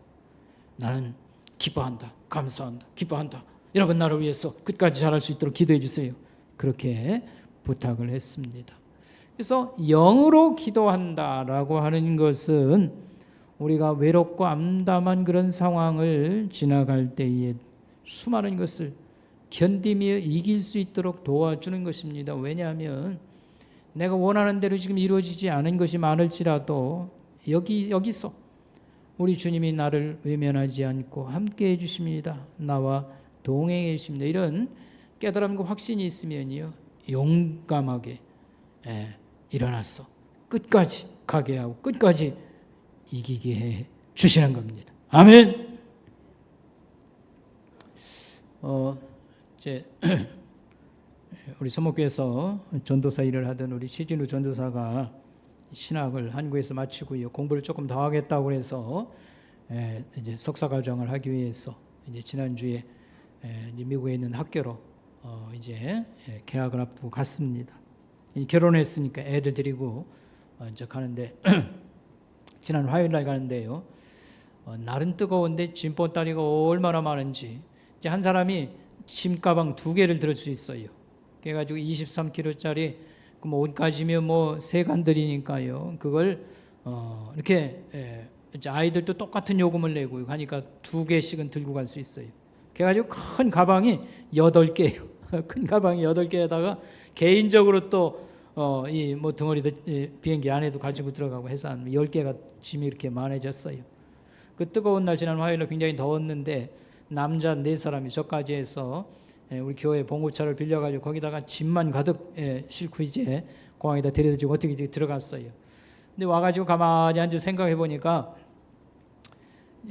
나는 기뻐한다, 감사한다, 기뻐한다. 여러분 나를 위해서 끝까지 잘할 수 있도록 기도해 주세요. 그렇게 부탁을 했습니다. 그래서 영으로 기도한다라고 하는 것은 우리가 외롭고 암담한 그런 상황을 지나갈 때에 수많은 것을 견디며 이길 수 있도록 도와주는 것입니다. 왜냐하면 내가 원하는 대로 지금 이루어지지 않은 것이 많을지라도 여기서 우리 주님이 나를 외면하지 않고 함께해 주십니다. 나와 동행해 주십니다. 이런 깨달음과 확신이 있으면요 용감하게 일어나서 끝까지 가게 하고 끝까지 이기게 해 주시는 겁니다. 아멘. 우리 서목교에서 전도사 일을 하던 우리 최진우 전도사가 신학을 한국에서 마치고요 공부를 조금 더 하겠다고 해서 이제 석사 과정을 하기 위해서 이제 지난주에 이제 미국에 있는 학교로 이제 개학을 앞두고 갔습니다. 결혼했으니까 애들 데리고 이제 가는데 지난 화요일 날 가는데요. 날은 뜨거운데 짐보따리가 얼마나 많은지 이제 한 사람이 짐 가방 2개를 들을 수 있어요. 그래가지고 23kg짜리 뭐 옷가지며 뭐 세간들이니까요. 그걸 이렇게 이제 아이들도 똑같은 요금을 내고 하니까 2개씩은 들고 갈 수 있어요. 그래가지고 큰 가방이 8개예요. 큰 가방이 8개에다가 개인적으로 또 이 뭐 덩어리도 비행기 안에도 가지고 들어가고 해서 한 10개가 짐이 이렇게 많아졌어요. 그 뜨거운 날 지난 화요일에 굉장히 더웠는데 남자 4사람이 저까지 해서 우리 교회 봉고차를 빌려가지고 거기다가 짐만 가득 싣고 이제 공항에다 데려다주고 어떻게 들어갔어요. 근데 와가지고 가만히 앉아 생각해 보니까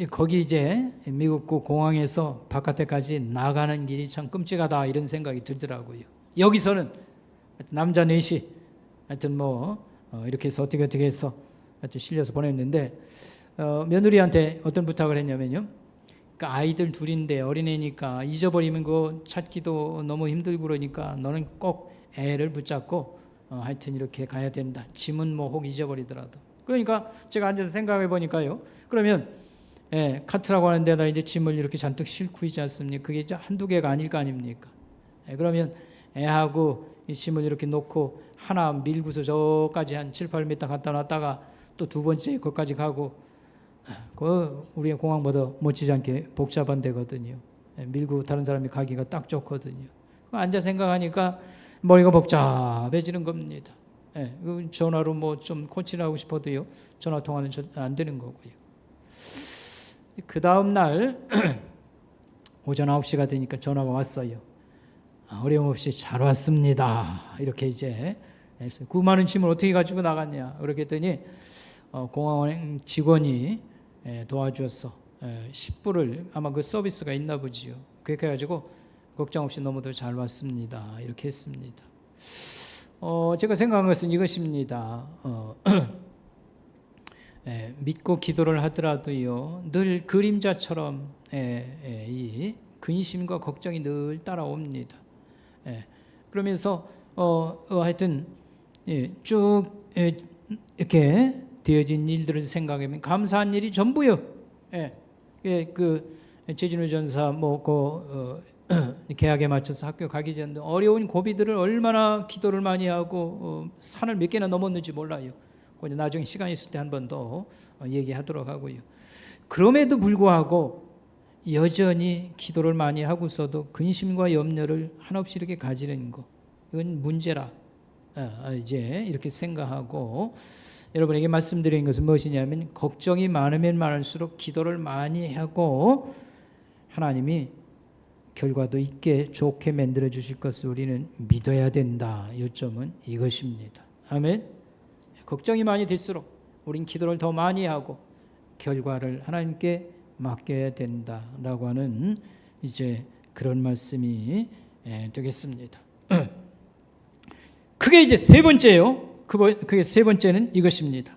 거기 이제 미국국 공항에서 바깥에까지 나가는 길이 참 끔찍하다 이런 생각이 들더라고요. 여기서는 남자 넷이 하여튼 이렇게 해서 어떻게 해서 하여튼 실려서 보냈는데 며느리한테 어떤 부탁을 했냐면요. 그러니까 아이들 둘인데 어린애니까 잊어버리면 그거 찾기도 너무 힘들고 그러니까 너는 꼭 애를 붙잡고 하여튼 이렇게 가야 된다. 짐은 혹 잊어버리더라도. 그러니까 제가 앉아서 생각해 보니까요. 그러면 카트라고 하는 데다 이제 짐을 이렇게 잔뜩 싣고 있지 않습니까? 그게 이제 한두 개가 아닐 거 아닙니까? 그러면 애하고 이 짐을 이렇게 놓고 하나 밀고서 저까지 한 7, 8m 갖다 놨다가 또 두 번째 거기까지 가고 우리의 공항보다 못지지 않게 복잡한 데거든요. 밀고 다른 사람이 가기가 딱 좋거든요. 앉아 생각하니까 머리가 복잡해지는 겁니다. 전화로 좀 코치를 하고 싶어도요. 전화 통화는 안 되는 거고요. 그 다음 날 오전 9시가 되니까 전화가 왔어요. 어려움 없이 잘 왔습니다. 이렇게 이제 해서 그 많은 짐을 어떻게 가지고 나갔냐. 그렇게 했더니 공항 직원이 도와줘서 10불을 아마 그 서비스가 있나 보지요. 그렇게 해가지고 걱정 없이 너무도 잘 왔습니다. 이렇게 했습니다. 제가 생각한 것은 이것입니다. 믿고 기도를 하더라도요, 늘 그림자처럼 이 근심과 걱정이 늘 따라옵니다. 그러면서 하여튼 쭉 이렇게 되어진 일들을 생각하면 감사한 일이 전부요. 그 최진우 전사 계약에 맞춰서 학교 가기 전에 어려운 고비들을 얼마나 기도를 많이 하고 산을 몇 개나 넘었는지 몰라요. 나중에 시간이 있을 때 한 번 더 얘기하도록 하고요. 그럼에도 불구하고 여전히 기도를 많이 하고서도 근심과 염려를 한없이 이렇게 가지는 거, 이건 문제라 이제 이렇게 생각하고 여러분에게 말씀드린 것은 무엇이냐면 걱정이 많으면 많을수록 기도를 많이 하고 하나님이 결과도 있게 좋게 만들어 주실 것을 우리는 믿어야 된다. 요점은 이것입니다. 아멘. 걱정이 많이 될수록 우린 기도를 더 많이 하고 결과를 하나님께 맡겨야 된다라고 하는 이제 그런 말씀이 되겠습니다. 그게 이제 세 번째요. 그게 세 번째는 이것입니다.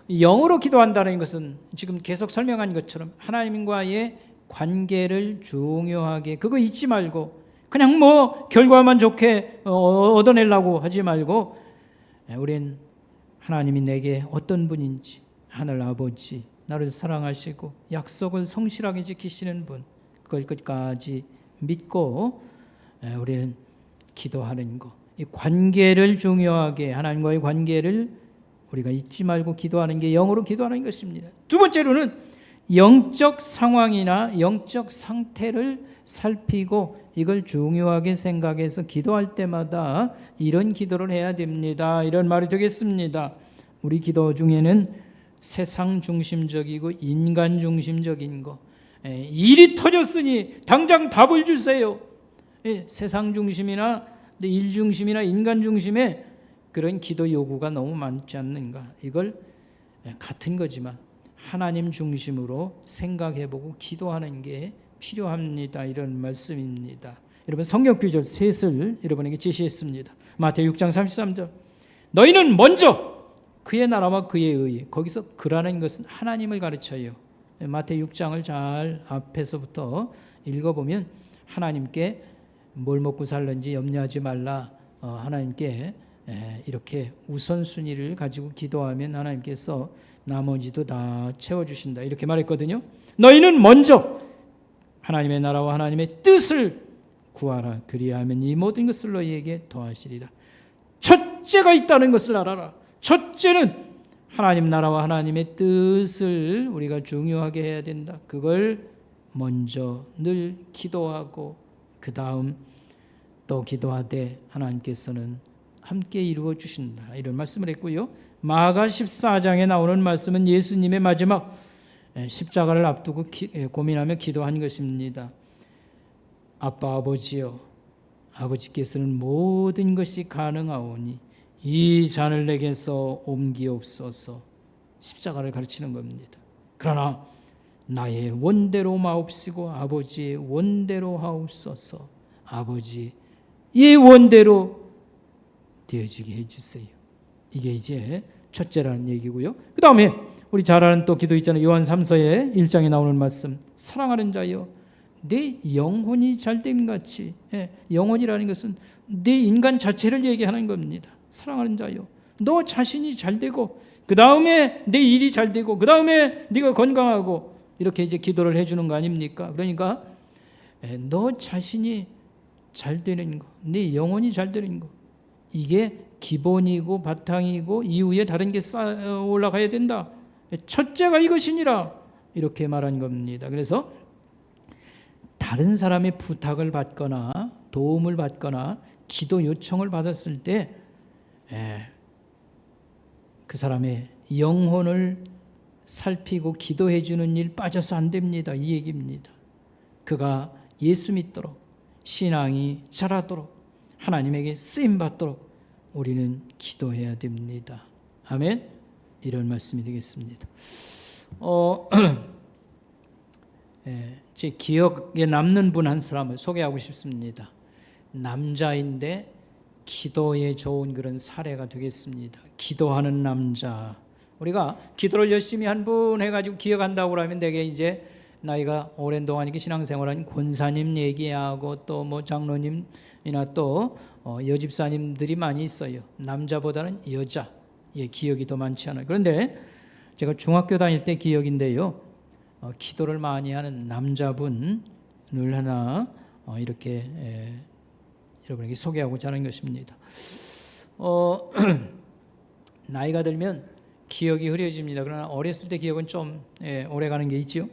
영으로 기도한다는 것은 지금 계속 설명한 것처럼 하나님과의 관계를 중요하게 그거 잊지 말고 그냥 결과만 좋게 얻어내려고 하지 말고 우린 하나님이 내게 어떤 분인지 하늘 아버지 나를 사랑하시고 약속을 성실하게 지키시는 분 그걸 끝까지 믿고 우리는 기도하는 것 이 관계를 중요하게 하나님과의 관계를 우리가 잊지 말고 기도하는 게 영으로 기도하는 것입니다. 두 번째로는 영적 상황이나 영적 상태를 살피고 이걸 중요하게 생각해서 기도할 때마다 이런 기도를 해야 됩니다. 이런 말이 되겠습니다. 우리 기도 중에는 세상 중심적이고 인간 중심적인 거 일이 터졌으니 당장 답을 주세요. 세상 중심이나 일 중심이나 인간 중심의 그런 기도 요구가 너무 많지 않는가. 이걸 같은 거지만 하나님 중심으로 생각해보고 기도하는 게 필요합니다. 이런 말씀입니다. 여러분 성경 구절 셋을 여러분에게 제시했습니다. 마태복음 6장 33절 너희는 먼저 그의 나라와 그의 의 거기서 그라는 것은 하나님을 가르쳐요. 마태복음 6장을 잘 앞에서부터 읽어보면 하나님께 뭘 먹고 살는지 염려하지 말라. 하나님께 이렇게 우선순위를 가지고 기도하면 하나님께서 나머지도 다 채워주신다. 이렇게 말했거든요. 너희는 먼저 하나님의 나라와 하나님의 뜻을 구하라. 그리하면 이 모든 것을 너희에게 더하시리라. 첫째가 있다는 것을 알아라. 첫째는 하나님 나라와 하나님의 뜻을 우리가 중요하게 해야 된다. 그걸 먼저 늘 기도하고 그 다음 또 기도하되 하나님께서는 함께 이루어 주신다. 이런 말씀을 했고요. 마가 14장에 나오는 말씀은 예수님의 마지막 십자가를 앞두고 고민하며 기도한 것입니다. 아빠 아버지여, 아버지께서는 모든 것이 가능하오니 이 잔을 내게서 옮기옵소서. 십자가를 가르치는 겁니다. 그러나 나의 원대로 마옵시고 아버지의 원대로 하옵소서. 아버지의 원대로 되어지게 해주세요. 이게 이제 첫째라는 얘기고요. 그 다음에 우리 잘 아는 또 기도 있잖아요. 요한 3서의 1장에 나오는 말씀. 사랑하는 자여, 내 영혼이 잘됨 같이. 영혼이라는 것은 내 인간 자체를 얘기하는 겁니다. 사랑하는 자여, 너 자신이 잘되고 그 다음에 내 일이 잘되고 그 다음에 네가 건강하고 이렇게 이제 기도를 해주는 거 아닙니까? 그러니까 너 자신이 잘되는 거, 내 영혼이 잘되는 거, 이게 기본이고 바탕이고 이후에 다른 게 쌓여 올라가야 된다. 첫째가 이것이니라 이렇게 말한 겁니다. 그래서 다른 사람의 부탁을 받거나 도움을 받거나 기도 요청을 받았을 때 그 사람의 영혼을 살피고 기도해 주는 일 빠져서 안 됩니다. 이 얘기입니다. 그가 예수 믿도록 신앙이 자라도록 하나님에게 쓰임 받도록 우리는 기도해야 됩니다. 아멘. 이런 말씀이 되겠습니다. 제 기억에 남는 분 한 사람을 소개하고 싶습니다. 남자인데 기도에 좋은 그런 사례가 되겠습니다. 기도하는 남자. 우리가 기도를 열심히 한 분 해가지고 기억한다고 하면 되게 이제 나이가 오랜 동안 이렇게 신앙생활한 권사님 얘기하고 또 뭐 장로님이나 또 여집사님들이 많이 있어요. 남자보다는 여자. 기억이 더 많지 않아요. 그런데 제가 중학교 다닐 때 기억인데요. 기도를 많이 하는 남자분을 하나 이렇게 여러분에게 소개하고자 하는 것입니다. 나이가 들면 기억이 흐려집니다. 그러나 어렸을 때 기억은 좀 오래가는 게 있죠.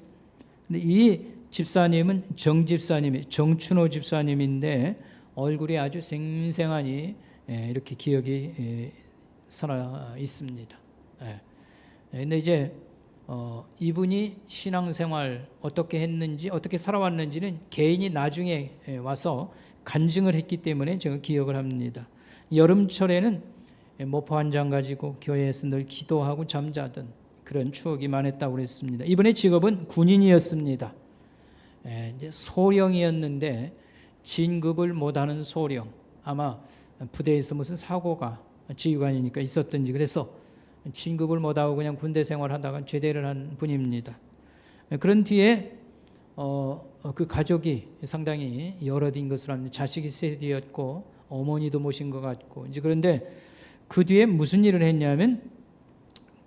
근데 이 집사님은 정춘호 집사님인데 얼굴이 아주 생생하니 이렇게 기억이 살아 있습니다. 근데 이제 이분이 신앙생활 어떻게 했는지 어떻게 살아왔는지는 개인이 나중에 와서 간증을 했기 때문에 제가 기억을 합니다. 여름철에는 모포 한 장 가지고 교회에서 늘 기도하고 잠자던 그런 추억이 많았다고 그랬습니다. 이분의 직업은 군인이었습니다. 이제 소령이었는데 진급을 못하는 소령. 아마 부대에서 무슨 사고가 지휘관이니까 있었던지 그래서 진급을 못하고 그냥 군대 생활하다가 제대를 한 분입니다. 그런 뒤에 그 가족이 상당히 여럿인 것으로 합니다. 자식이 셋이었고 어머니도 모신 것 같고 이제 그런데 그 뒤에 무슨 일을 했냐면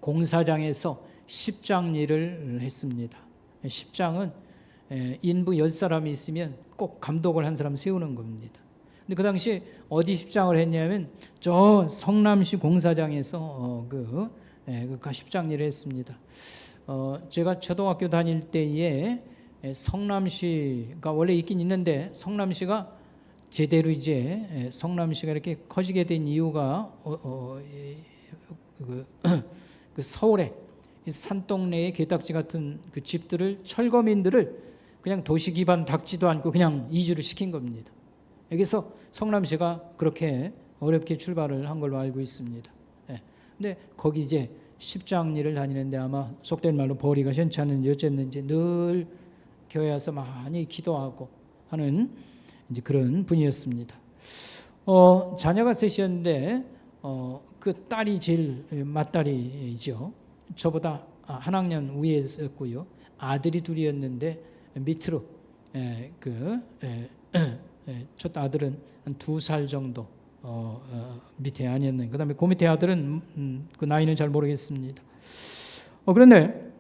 공사장에서 십장 일을 했습니다. 십장은 인부 10사람이 있으면 꼭 감독을 한 사람 세우는 겁니다. 근데 그 당시 어디 십장을 했냐면 저 성남시 공사장에서 그 십장 일을 했습니다. 제가 초등학교 다닐 때에 성남시가 원래 있긴 있는데 성남시가 제대로 이제 성남시가 이렇게 커지게 된 이유가 그 서울에 산동네의 개딱지 같은 그 집들을 철거민들을 그냥 도시 기반 닦지도 않고 그냥 이주를 시킨 겁니다. 여기서 성남시가 그렇게 어렵게 출발을 한 걸로 알고 있습니다. 근데 거기 이제 십장 일을 다니는데 아마 속된 말로 벌이가 현찮은지 어쨌는지 늘 교회 와서 많이 기도하고 하는 이제 그런 분이었습니다. 자녀가 셋이었는데 그 딸이 제일 맏딸이죠. 저보다 한 학년 위에 있었고요. 아들이 둘이었는데 밑으로 첫 아들은 한 2살 정도 밑에 아니었는데 그다음에 그 밑에 아들은 그 나이는 잘 모르겠습니다. 그런데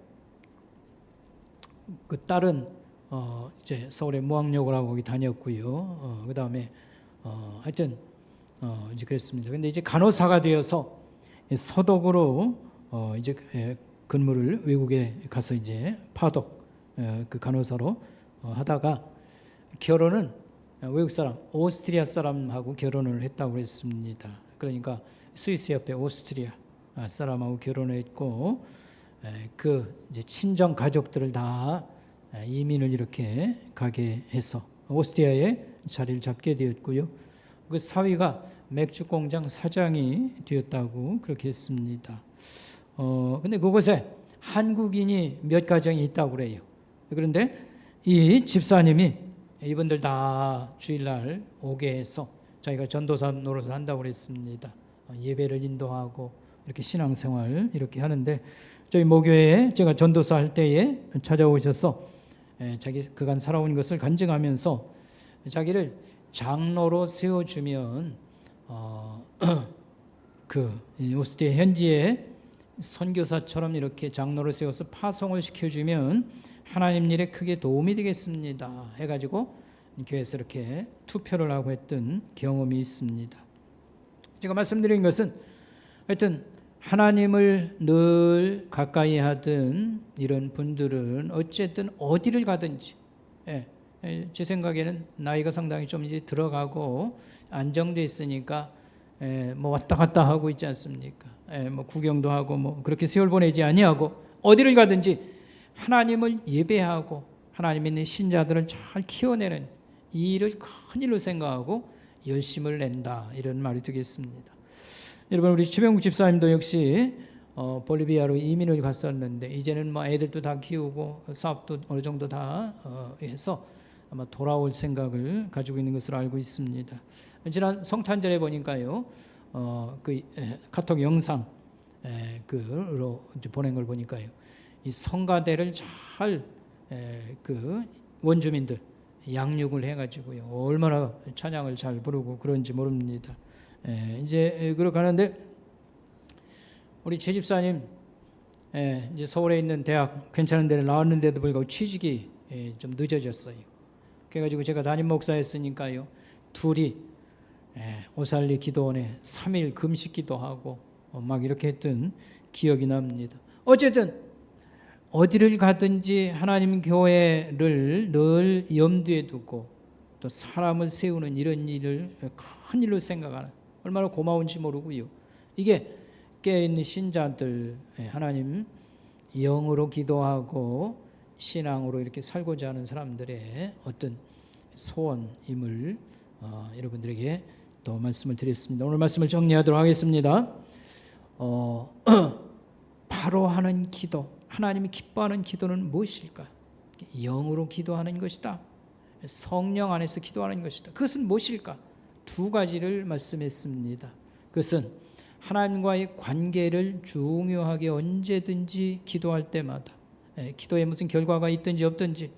그 딸은 이제 서울의 무학여고를 하고 거기 다녔고요. 그다음에 하여튼 이제 그랬습니다. 근데 이제 간호사가 되어서 서독으로 이제 근무를 외국에 가서 이제 파독 그 간호사로 하다가 결혼은 외국 사람, 오스트리아 사람하고 결혼을 했다고 했습니다. 그러니까 스위스 옆에 오스트리아 사람하고 결혼을 했고 그 이제 친정 가족들을 다 이민을 이렇게 가게 해서 오스트리아에 자리를 잡게 되었고요. 그 사위가 맥주 공장 사장이 되었다고 그렇게 했습니다. 근데 그곳에 한국인이 몇 가정이 있다고 그래요. 그런데 이 집사님이 이분들 다 주일날 오게 해서 자기가 전도사 노릇을 한다고 그랬습니다. 예배를 인도하고 이렇게 신앙생활 이렇게 하는데 저희 모교회에 제가 전도사 할 때에 찾아오셔서 자기 그간 살아온 것을 간증하면서 자기를 장로로 세워주면 오스트리아 현지에 선교사처럼 이렇게 장로를 세워서 파송을 시켜주면 하나님 일에 크게 도움이 되겠습니다 해가지고 교회에서 이렇게 투표를 하고 했던 경험이 있습니다. 제가 말씀드린 것은 하여튼 하나님을 늘 가까이 하던 이런 분들은 어쨌든 어디를 가든지 제 생각에는 나이가 상당히 좀 이제 들어가고 안정돼 있으니까 뭐 왔다 갔다 하고 있지 않습니까? 뭐 구경도 하고 뭐 그렇게 세월 보내지 아니하고 어디를 가든지 하나님을 예배하고 하나님 있는 신자들을 잘 키워내는 이 일을 큰 일로 생각하고 열심을 낸다 이런 말이 되겠습니다. 여러분 우리 최병국 집사님도 역시 볼리비아로 이민을 갔었는데 이제는 뭐 애들도 다 키우고 사업도 어느 정도 다 해서 아마 돌아올 생각을 가지고 있는 것으로 알고 있습니다. 지난 성탄절에 보니까요, 그 카톡 영상 그로 보낸 걸 보니까요, 이 성가대를 잘 그 원주민들 양육을 해가지고요, 얼마나 찬양을 잘 부르고 그런지 모릅니다. 이제 그렇게 하는데 우리 최 집사님 이제 서울에 있는 대학 괜찮은 데를 나왔는데도 불구하고 취직이 좀 늦어졌어요. 그래가지고 제가 담임 목사였으니까요, 둘이 오살리 기도원에 3일 금식 기도하고 막 이렇게 했던 기억이 납니다. 어쨌든 어디를 가든지 하나님 교회를 늘 염두에 두고 또 사람을 세우는 이런 일을 큰 일로 생각하는 얼마나 고마운지 모르고요. 이게 깨어있는 신자들 하나님 영으로 기도하고 신앙으로 이렇게 살고자 하는 사람들의 어떤 소원임을 여러분들에게 또 말씀을 드렸습니다. 오늘 말씀을 정리하도록 하겠습니다. 바로 하는 기도, 하나님이 기뻐하는 기도는 무엇일까? 영으로 기도하는 것이다. 성령 안에서 기도하는 것이다. 그것은 무엇일까? 두 가지를 말씀했습니다. 그것은 하나님과의 관계를 중요하게 언제든지 기도할 때마다 기도에 무슨 결과가 있든지 없든지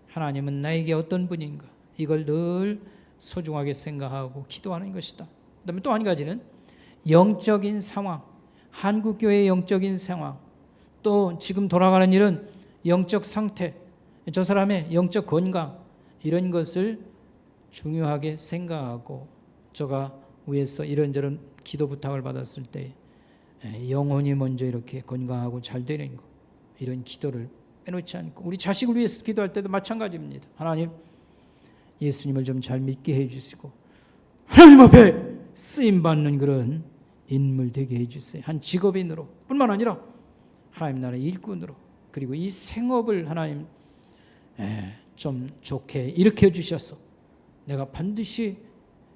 하나님은 나에게 어떤 분인가 이걸 늘 소중하게 생각하고 기도하는 것이다. 그다음에 또 한 가지는 영적인 상황, 한국교회의 영적인 상황, 또 지금 돌아가는 일은 영적 상태, 저 사람의 영적 건강 이런 것을 중요하게 생각하고 저가 위에서 이런저런 기도 부탁을 받았을 때 영혼이 먼저 이렇게 건강하고 잘 되는 것 이런 기도를 빼놓지 않고 우리 자식을 위해서 기도할 때도 마찬가지입니다. 하나님 예수님을 좀 잘 믿게 해주시고 하나님 앞에 쓰임받는 그런 인물 되게 해주세요. 한 직업인으로 뿐만 아니라 하나님 나라의 일꾼으로 그리고 이 생업을 하나님 좀 좋게 일으켜 주셔서 내가 반드시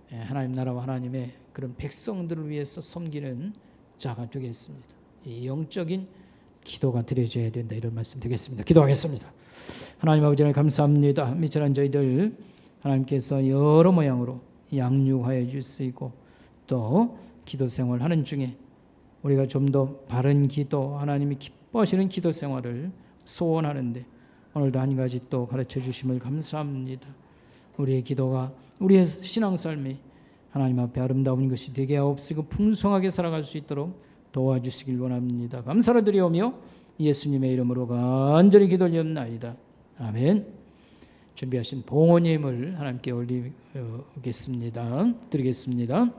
하나님 나라와 하나님의 그런 백성들을 위해서 섬기는 자가 되겠습니다. 이 영적인 기도가 드려져야 된다 이런 말씀 드리겠습니다. 기도하겠습니다. 하나님 아버지 하나님 감사합니다. 미천한 저희들 하나님께서 여러 모양으로 양육하여 주시고 또 기도 생활하는 중에 우리가 좀 더 바른 기도 하나님이 기뻐하시는 기도 생활을 소원하는데 오늘도 한 가지 또 가르쳐 주심을 감사합니다. 우리의 기도가 우리의 신앙삶이 하나님 앞에 아름다운 것이 되게 하옵시고 풍성하게 살아갈 수 있도록 도와주시길 원합니다. 감사를 드리오며 예수님의 이름으로 간절히 기도드리옵나이다. 아멘. 준비하신 봉헌임을 하나님께 올리겠습니다. 드리겠습니다.